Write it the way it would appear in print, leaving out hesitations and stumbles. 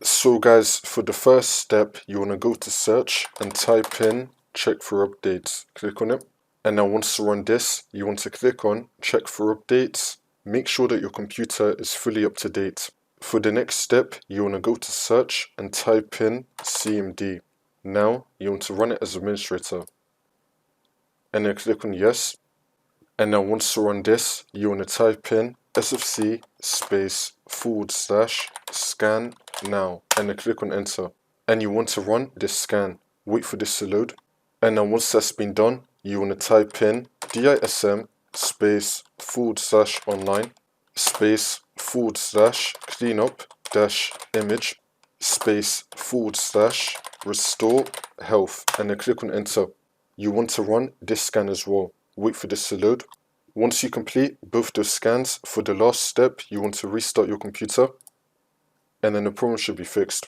So guys, for the first step, you want to go to search and type in check for updates. Click on it. And now once you run this, you want to click on check for updates. Make sure that your computer is fully up to date. For the next step, you want to go to search and type in CMD. Now you want to run it as administrator. And then click on yes. And now once you run this, you want to type in sfc /scan now, and then click on enter. And you want to run this scan. Wait for this to load. And now once that's been done, you want to type in dism /online /cleanup -image /restore health, and then click on enter. You want to run this scan as well. Wait for this to load. Once you complete both those scans, for the last step, you want to restart your computer, and then the problem should be fixed.